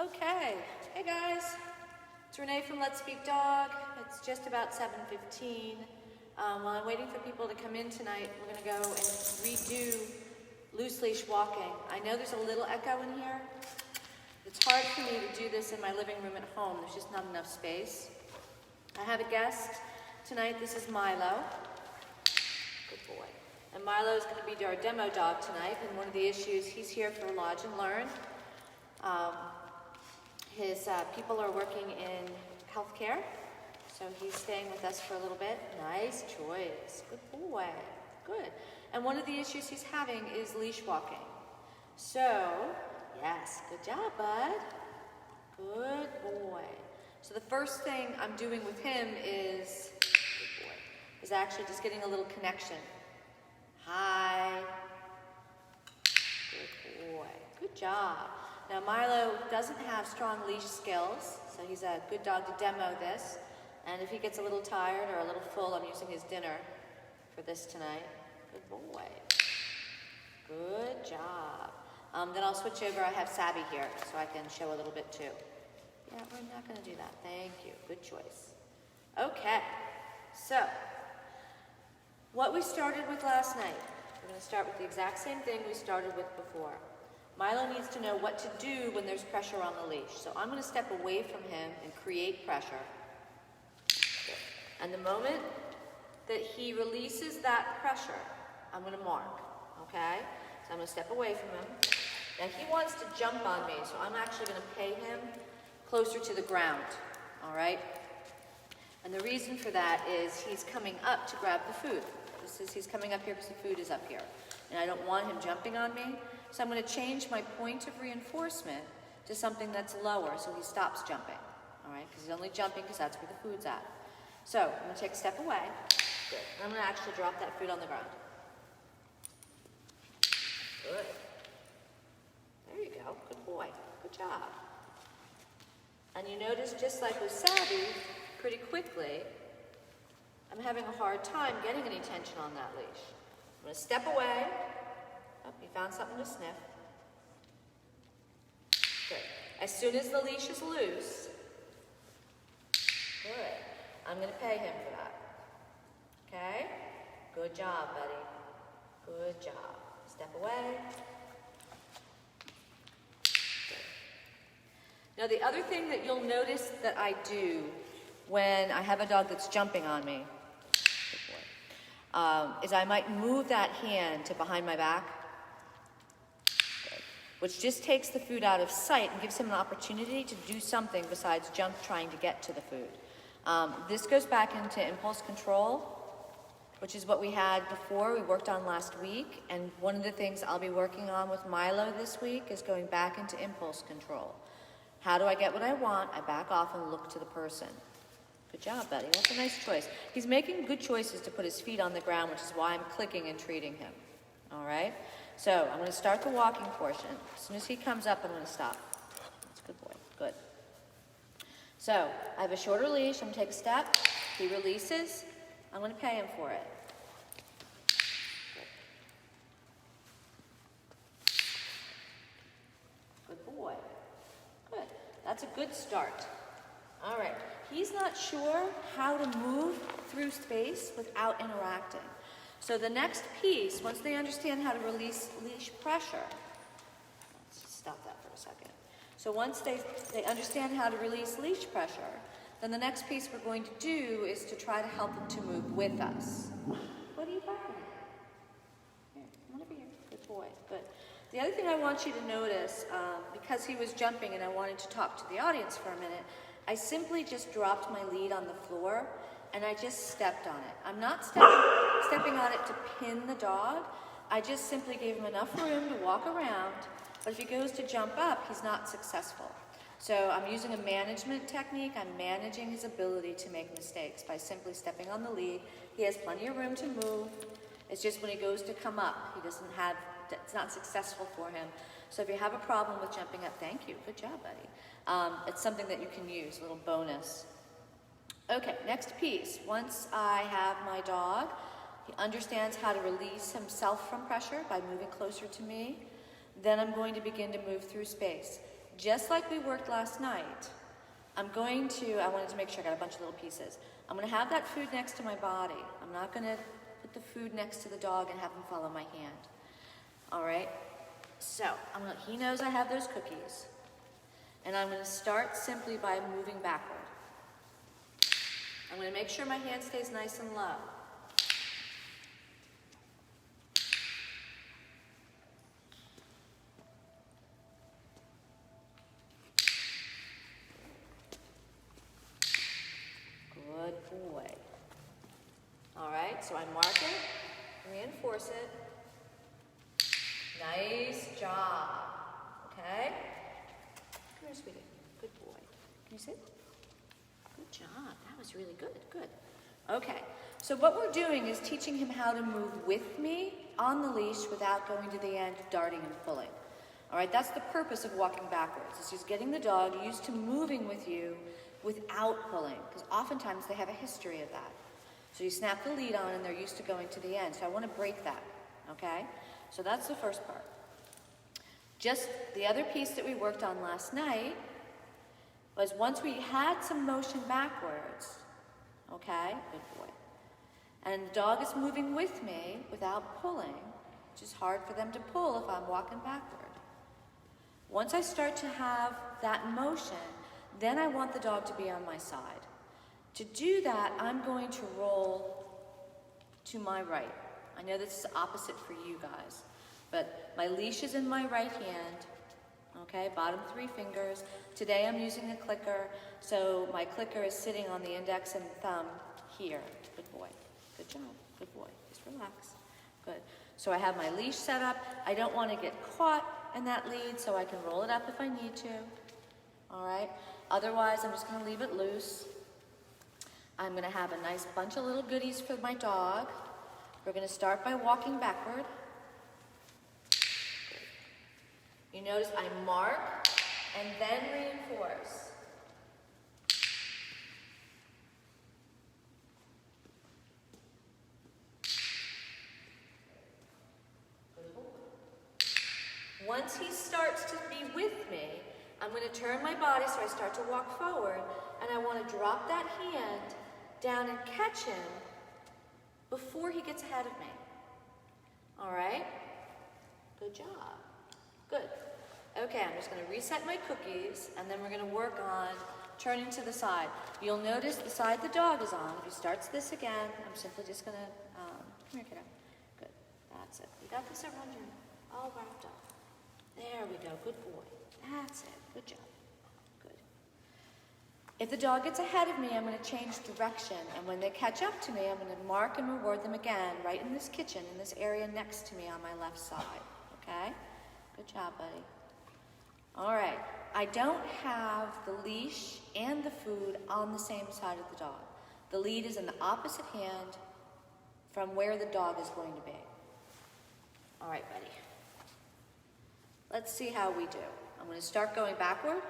Okay, hey guys, it's Renee from Let's Speak Dog. It's just about 7:15. While I'm waiting for people to come in tonight, we're going to go and redo loose leash walking. I know there's a little echo in here. It's hard for me to do this in my living room at home. There's just not enough space. I have a guest tonight. This is Milo. Good boy. And Milo is going to be our demo dog tonight. And one of the issues, he's here for Lodge and Learn. His people are working in healthcare, so he's staying with us for a little bit. Nice choice. Good boy. Good. And one of the issues he's having is leash walking. So, yes, good job, bud. Good boy. So the first thing I'm doing with him is, good boy, is actually just getting a little connection. Hi. Good boy. Good job. Now Milo doesn't have strong leash skills, so he's a good dog to demo this. And if he gets a little tired or a little full, I'm using his dinner for this tonight. Good boy. Good job. Then I'll switch over. I have Savvy here, so I can show a little bit too. Yeah, we're not going to do that. Thank you. Good choice. Okay, so what we started with last night, we're going to start with the exact same thing we started with before. Milo needs to know what to do when there's pressure on the leash. So I'm going to step away from him and create pressure. And the moment that he releases that pressure, I'm going to mark, okay? So I'm going to step away from him. Now he wants to jump on me, so I'm actually going to pay him closer to the ground, all right? And the reason for that is he's coming up to grab the food. He's coming up here because the food is up here. And I don't want him jumping on me. So I'm going to change my point of reinforcement to something that's lower so he stops jumping, all right? Because he's only jumping because that's where the food's at. So I'm going to take a step away. Good. And I'm going to actually drop that food on the ground. Good. There you go. Good boy. Good job. And you notice, just like with Savvy, pretty quickly, I'm having a hard time getting any tension on that leash. I'm going to step away. Oh, he found something to sniff. Good. As soon as the leash is loose, good. I'm going to pay him for that. Okay? Good job, buddy. Good job. Step away. Good. Now, the other thing that you'll notice that I do when I have a dog that's jumping on me, is I might move that hand to behind my back, which just takes the food out of sight and gives him an opportunity to do something besides jump trying to get to the food. This goes back into impulse control, which is what we had before, we worked on last week, and one of the things I'll be working on with Milo this week is going back into impulse control. How do I get what I want? I back off and look to the person. Good job, buddy. That's a nice choice. He's making good choices to put his feet on the ground, which is why I'm clicking and treating him. All right? So I'm going to start the walking portion. As soon as he comes up, I'm going to stop. That's a good boy. Good. So I have a shorter leash. I'm going to take a step. He releases. I'm going to pay him for it. Good boy. Good. That's a good start. All right. He's not sure how to move through space without interacting. So the next piece, once they understand how to release leash pressure, let's just stop that for a second. So once they understand how to release leash pressure, then the next piece we're going to do is to try to help them to move with us. What are you barking at? Here, come over here. Good boy. Good. The other thing I want you to notice, because he was jumping and I wanted to talk to the audience for a minute, I simply just dropped my lead on the floor and I just stepped on it. I'm not stepping on it to pin the dog. I just simply gave him enough room to walk around, but if he goes to jump up, he's not successful. So I'm using a management technique. I'm managing his ability to make mistakes by simply stepping on the lead. He has plenty of room to move. It's just when he goes to come up, it's not successful for him. So if you have a problem with jumping up, thank you. Good job, buddy. It's something that you can use, a little bonus. Okay, next piece. Once I have my dog, he understands how to release himself from pressure by moving closer to me. Then I'm going to begin to move through space. just like we worked last night, I wanted to make sure I got a bunch of little pieces. I'm gonna have that food next to my body. I'm not gonna put the food next to the dog and have him follow my hand. All right? So, he knows I have those cookies. And I'm gonna start simply by moving backward. I'm gonna make sure my hand stays nice and low. Good boy. All right, so I mark it, reinforce it. Nice job, okay? Come here, sweetie. Good boy. Can you sit? Good job. That was really good. Good. Okay. So what we're doing is teaching him how to move with me on the leash without going to the end, darting and pulling. All right. That's the purpose of walking backwards. It's just getting the dog used to moving with you without pulling, because oftentimes they have a history of that. So you snap the lead on and they're used to going to the end. So I want to break that. Okay. So that's the first part. Just the other piece that we worked on last night was once we had some motion backwards, okay, good boy, and the dog is moving with me without pulling, which is hard for them to pull if I'm walking backward. Once I start to have that motion, then I want the dog to be on my side. To do that, I'm going to roll to my right. I know this is opposite for you guys, but my leash is in my right hand, okay, bottom 3 fingers. Today I'm using a clicker, so my clicker is sitting on the index and thumb here. Good boy. Good job. Good boy. Just relax. Good. So I have my leash set up. I don't want to get caught in that lead, so I can roll it up if I need to. All right? Otherwise, I'm just going to leave it loose. I'm going to have a nice bunch of little goodies for my dog. We're going to start by walking backward. You notice I mark and then reinforce. Once he starts to be with me, I'm going to turn my body so I start to walk forward, and I want to drop that hand down and catch him before he gets ahead of me. All right? Good job. Good. Okay, I'm just going to reset my cookies, and then we're going to work on turning to the side. You'll notice the side the dog is on. If he starts this again, I'm simply just going to, come here, kiddo. Good. That's it. You got this around your, all wrapped up. There we go. Good boy. That's it. Good job. Good. If the dog gets ahead of me, I'm going to change direction, and when they catch up to me, I'm going to mark and reward them again right in this kitchen, in this area next to me on my left side. Okay? Good job, buddy. All right. I don't have the leash and the food on the same side of the dog. The lead is in the opposite hand from where the dog is going to be. All right, buddy. Let's see how we do. I'm going to start going backward.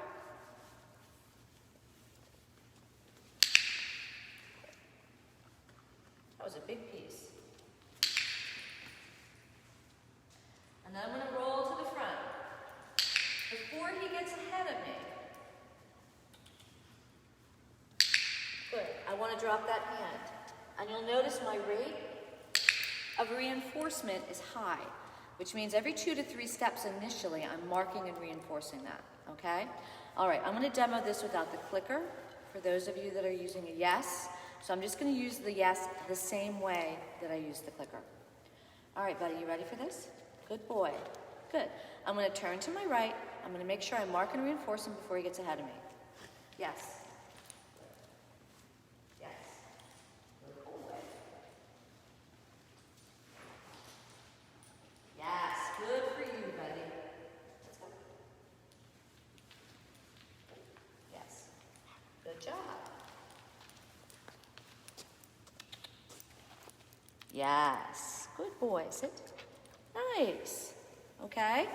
That was a big piece. And then I'm going to roll to the front. Before he gets ahead of me. Good. I want to drop that hand. And you'll notice my rate of reinforcement is high, which means every 2 to 3 steps initially, I'm marking and reinforcing that, okay? All right, I'm going to demo this without the clicker for those of you that are using a yes. So I'm just going to use the yes the same way that I use the clicker. All right, buddy, you ready for this? Good boy. Good. I'm going to turn to my right. I'm going to make sure I mark and reinforce him before he gets ahead of me. Yes. Yes. Good boy. Yes. Good for you, buddy. Let's go. Yes. Good job. Yes. Good boy. Sit. Nice. Okay?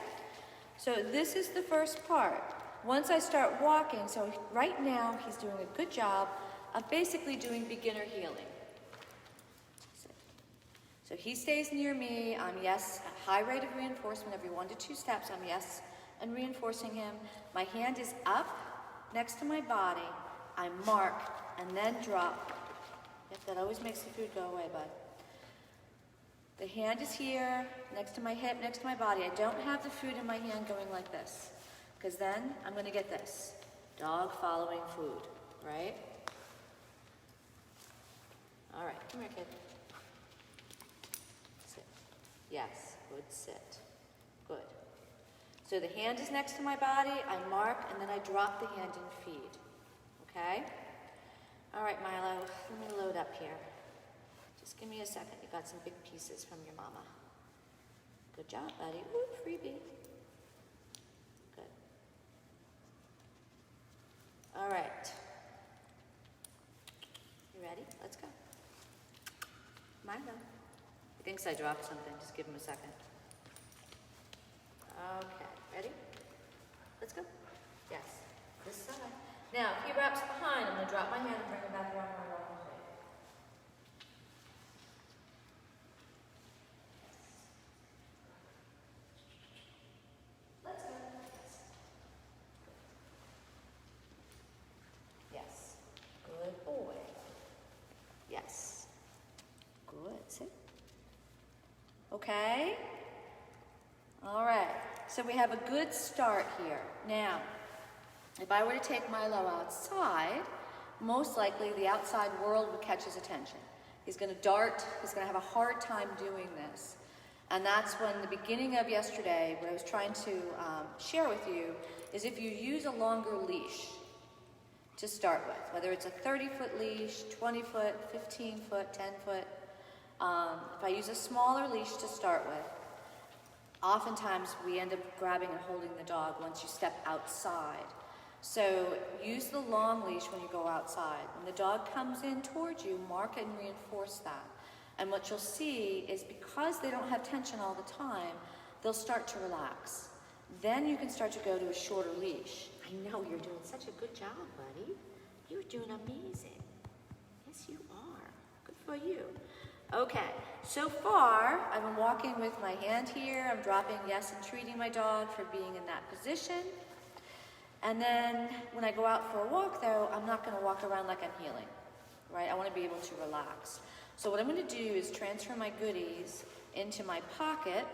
So this is the first part. Once I start walking, so right now he's doing a good job of basically doing beginner heeling. So he stays near me. I'm yes, a high rate of reinforcement every 1 to 2 steps. I'm yes and reinforcing him. My hand is up next to my body. I mark and then drop. Yep, that always makes the food go away, bud. The hand is here, next to my hip, next to my body. I don't have the food in my hand going like this, because then I'm going to get this. Dog following food, right? All right, come here, kid. Sit. Yes, good sit. Good. So the hand is next to my body, I mark, and then I drop the hand and feed. Okay? All right, Milo, let me load up here. Just give me a second. You got some big pieces from your mama. Good job, buddy. Ooh, freebie. Good. All right. You ready? Let's go. Milo. He thinks I dropped something. Just give him a second. Okay. Ready? Let's go. Yes. This side. Now, if he wraps behind, I'm going to drop my hand and bring him back around my wrong way. Let's go. Yes. Good boy. Yes. Good. Sit. Okay. All right. So we have a good start here. Now, if I were to take Milo outside, most likely the outside world would catch his attention. He's going to dart. He's going to have a hard time doing this. And that's when the beginning of yesterday, what I was trying to share with you, is if you use a longer leash to start with, whether it's a 30-foot leash, 20-foot, 15-foot, 10-foot, if I use a smaller leash to start with, oftentimes we end up grabbing and holding the dog once you step outside. So use the long leash when you go outside. When the dog comes in towards you, mark and reinforce that. And what you'll see is because they don't have tension all the time, they'll start to relax. Then you can start to go to a shorter leash. I know you're doing such a good job, buddy. You're doing amazing. Yes, you are. Good for you. Okay, so far, I've been walking with my hand here. I'm dropping yes and treating my dog for being in that position. And then when I go out for a walk, though, I'm not going to walk around like I'm healing, right? I want to be able to relax. So what I'm going to do is transfer my goodies into my pocket,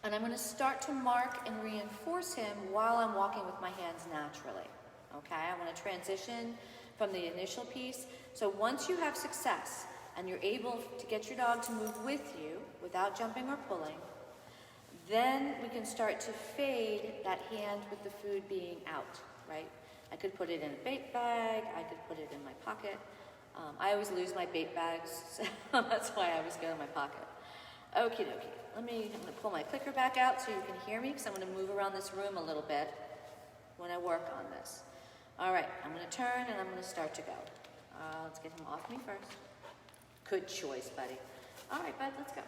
and I'm going to start to mark and reinforce him while I'm walking with my hands naturally, okay? I want to transition from the initial piece. So once you have success, and you're able to get your dog to move with you without jumping or pulling, then we can start to fade that hand with the food being out, right? I could put it in a bait bag, I could put it in my pocket. I always lose my bait bags, so that's why I always go in my pocket. Okie dokie, I'm gonna pull my clicker back out so you can hear me, because I'm gonna move around this room a little bit when I work on this. All right, I'm gonna turn and I'm gonna start to go. Let's get him off me first. Good choice, buddy. All right, bud, let's go.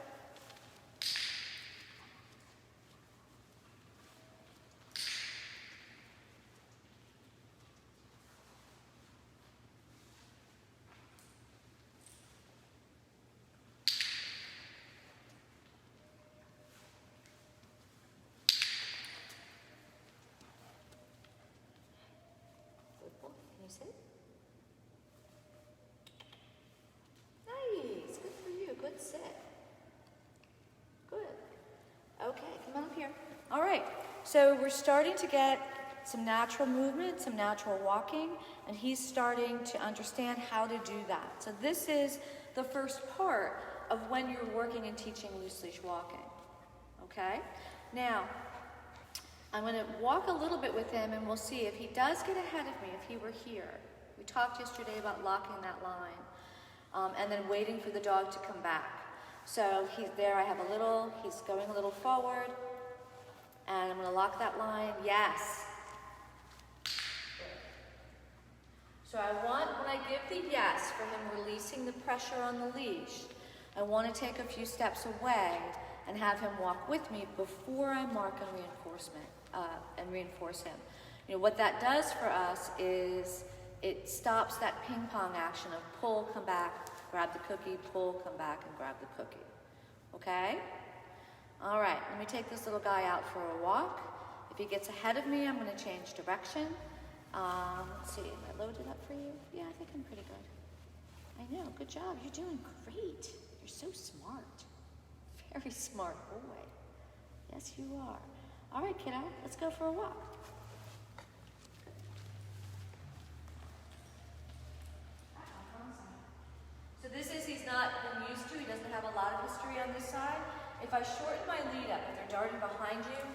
Good boy. Can you sit? Nice. Good for you. Good sit. Good. Okay, come on up here. All right. So we're starting to get some natural movement, some natural walking, and he's starting to understand how to do that. So this is the first part of when you're working and teaching loose leash walking. Okay? Now, I'm going to walk a little bit with him, and we'll see if he does get ahead of me, if he were here. We talked yesterday about locking that line, and then waiting for the dog to come back. So he's there, he's going a little forward, and I'm going to lock that line. Yes. So I want, when I give the yes for him releasing the pressure on the leash, I want to take a few steps away and have him walk with me before I mark and reinforce him. You know, what that does for us is it stops that ping pong action of pull, come back, grab the cookie, pull, come back, and grab the cookie. Okay? All right, let me take this little guy out for a walk, If he gets ahead of me, I'm going to change direction. Let's see, am I loaded up for you? Yeah, I think I'm pretty good. I know, good job. You're doing great. You're so smart. Very smart boy. Yes, you are. All right, kiddo, let's go for a walk. So this is, he's not been used to, he doesn't have a lot of history on this side. If I shorten my lead up, if they're darting behind you,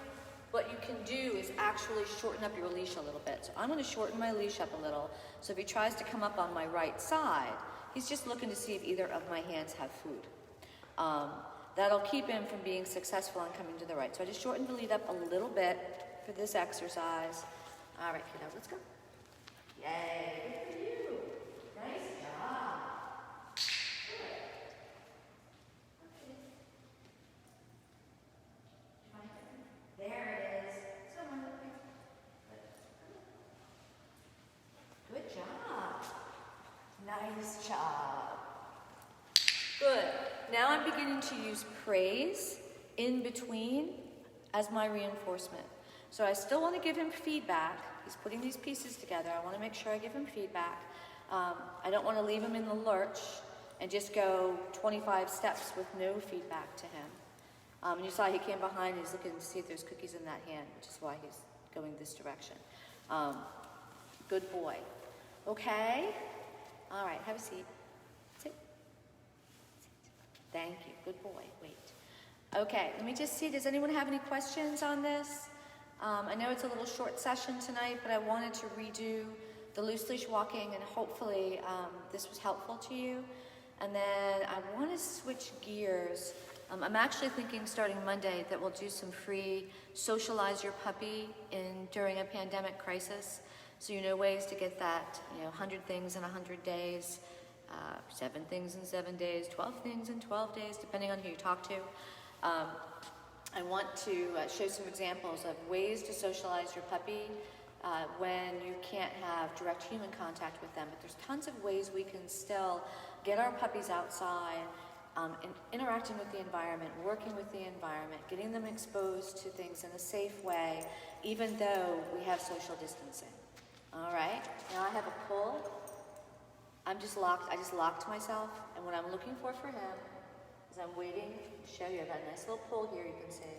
what you can do is actually shorten up your leash a little bit. So I'm going to shorten my leash up a little. So if he tries to come up on my right side, he's just looking to see if either of my hands have food. That'll keep him from being successful on coming to the right. So I just shortened the lead up a little bit for this exercise. All right, kiddo, let's go. Yay, good for you. Nice job. Good. Okay. There it is. Somewhere. Good job. Nice job. Good. Now I'm beginning to use praise in between as my reinforcement. So I still want to give him feedback. He's putting these pieces together. I want to make sure I give him feedback. I don't want to leave him in the lurch and just go 25 steps with no feedback to him. And you saw he came behind and he's looking to see if there's cookies in that hand, which is why he's going this direction. Good boy. Okay. All right, have a seat. Sit. Thank you. Good boy. Wait. Okay, let me just see. Does anyone have any questions on this? I know it's a little short session tonight, but I wanted to redo the loose leash walking, and hopefully this was helpful to you. And then I want to switch gears. I'm actually thinking starting Monday that we'll do some free socialize your puppy during a pandemic crisis. So you know ways to get that, 100 things in 100 days, 7 things in 7 days, 12 things in 12 days, depending on who you talk to. I want to show some examples of ways to socialize your puppy when you can't have direct human contact with them. But there's tons of ways we can still get our puppies outside, interacting with the environment, working with the environment, getting them exposed to things in a safe way, even though we have social distancing. All right, now I have a pull. I just locked myself, and what I'm looking for him is I'm waiting to show you. I've got a nice little pull here, you can see.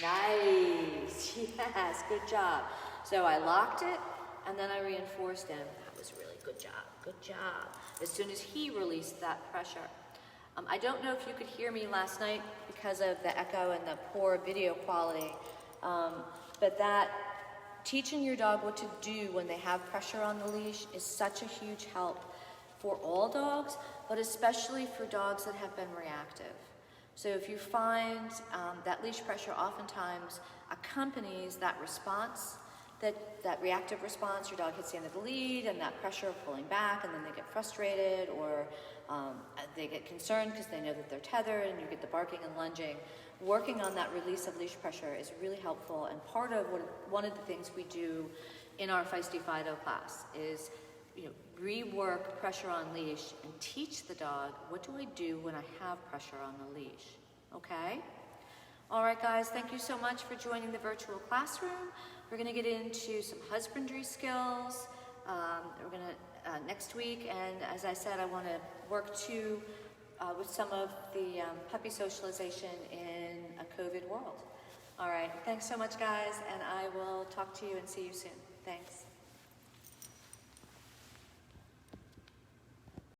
Nice, yes, good job. So I locked it, and then I reinforced him. That was really good job. As soon as he released that pressure. I don't know if you could hear me last night because of the echo and the poor video quality, but that teaching your dog what to do when they have pressure on the leash is such a huge help for all dogs, but especially for dogs that have been reactive. So if you find that leash pressure oftentimes accompanies that response, that reactive response, your dog hits the end of the lead and that pressure of pulling back, and then they get frustrated or they get concerned because they know that they're tethered, and you get the barking and lunging. Working on that release of leash pressure is really helpful, and one of the things we do in our Feisty Fido class is rework pressure on leash and teach the dog, what do I do when I have pressure on the leash? Okay? All right, guys, thank you so much for joining the virtual classroom. We're going to get into some husbandry skills. We're going to next week, and as I said, I want to work with some of the puppy socialization in a COVID world. All right, thanks so much, guys, and I will talk to you and see you soon. Thanks.